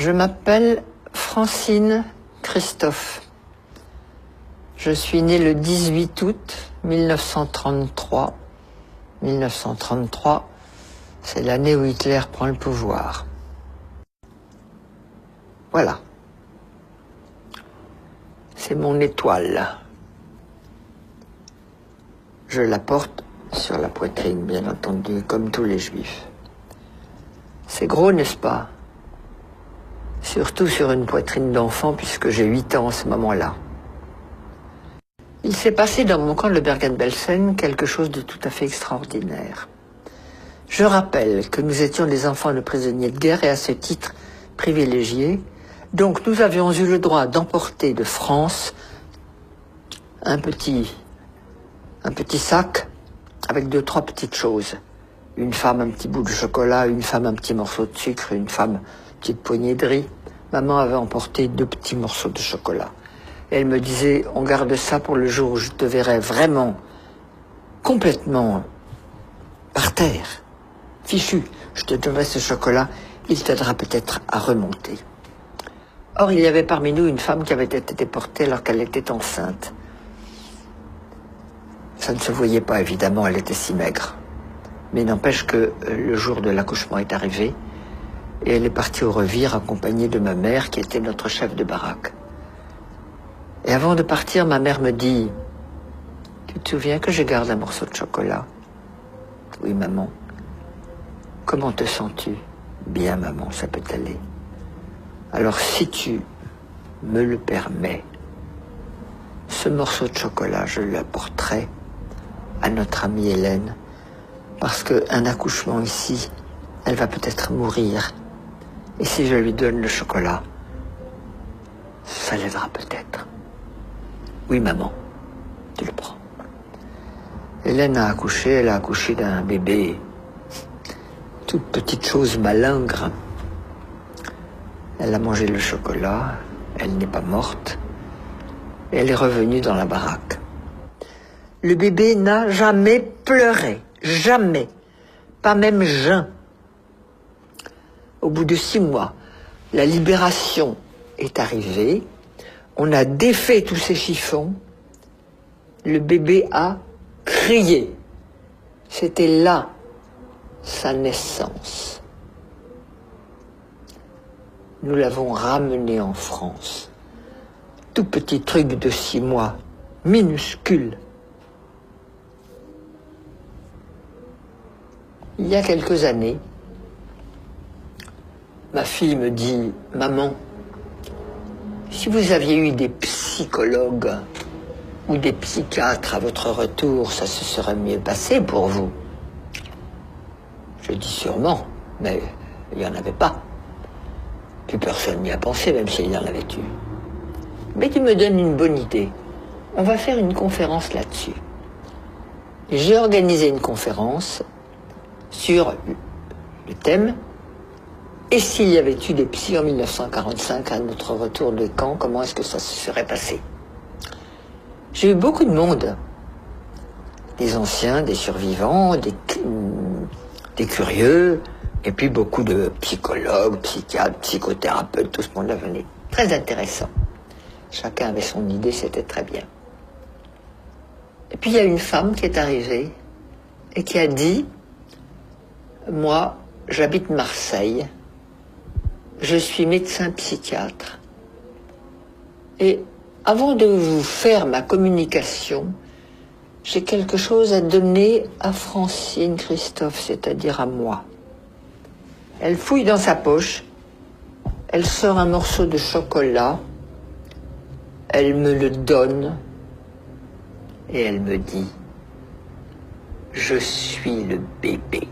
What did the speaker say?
Je m'appelle Francine Christophe. Je suis née le 18 août 1933. 1933, c'est l'année où Hitler prend le pouvoir. Voilà. C'est mon étoile. Je la porte sur la poitrine, bien entendu, comme tous les juifs. C'est gros, n'est-ce pas? Surtout sur une poitrine d'enfant, puisque j'ai 8 ans à ce moment-là. Il s'est passé dans mon camp de Bergen-Belsen quelque chose de tout à fait extraordinaire. Je rappelle que nous étions des enfants de prisonniers de guerre et à ce titre privilégiés. Donc nous avions eu le droit d'emporter de France un petit sac avec 2-3 petites choses. Une femme, un petit bout de chocolat, une femme, un petit morceau de sucre, une femme, une petite poignée de riz. Maman avait emporté 2 petits morceaux de chocolat. Et elle me disait, on garde ça pour le jour où je te verrai vraiment, complètement par terre, fichu. Je te donnerai ce chocolat, il t'aidera peut-être à remonter. Or, il y avait parmi nous une femme qui avait été déportée alors qu'elle était enceinte. Ça ne se voyait pas, évidemment, elle était si maigre. Mais n'empêche que le jour de l'accouchement est arrivé et elle est partie au revire accompagnée de ma mère qui était notre chef de baraque. Et avant de partir, ma mère me dit « Tu te souviens que je garde un morceau de chocolat ?»« Oui, maman. »« Comment te sens-tu ?»« Bien, maman, ça peut aller. »« Alors, si tu me le permets, ce morceau de chocolat, je l'apporterai à notre amie Hélène, parce qu'un accouchement ici, elle va peut-être mourir. Et si je lui donne le chocolat, ça l'aidera peut-être. » Oui, maman, tu le prends. Hélène a accouché, elle a accouché d'un bébé, toute petite chose malingre. Elle a mangé le chocolat, elle n'est pas morte, et elle est revenue dans la baraque. Le bébé n'a jamais pleuré, jamais, pas même jeun. Au bout de 6 mois, la libération est arrivée. On a défait tous ces chiffons. Le bébé a crié. C'était là sa naissance. Nous l'avons ramené en France. Tout petit truc de 6 mois, minuscule. Il y a quelques années, ma fille me dit « Maman, si vous aviez eu des psychologues ou des psychiatres à votre retour, ça se serait mieux passé pour vous. » Je dis sûrement, mais il n'y en avait pas. Plus personne n'y a pensé, même s'il y en avait eu. Mais tu me donnes une bonne idée. On va faire une conférence là-dessus. J'ai organisé une conférence sur le thème « Et s'il y avait eu des psys en 1945 à notre retour de camp, comment est-ce que ça se serait passé ?» J'ai eu beaucoup de monde, des anciens, des survivants, des curieux, et puis beaucoup de psychologues, psychiatres, psychothérapeutes, tout ce monde-là venait. Très intéressant. Chacun avait son idée, c'était très bien. Et puis il y a une femme qui est arrivée et qui a dit « Moi, j'habite Marseille. Je suis médecin psychiatre. Et avant de vous faire ma communication, j'ai quelque chose à donner à Francine Christophe, c'est-à-dire à moi. » Elle fouille dans sa poche, elle sort un morceau de chocolat, elle me le donne et elle me dit « Je suis le bébé. »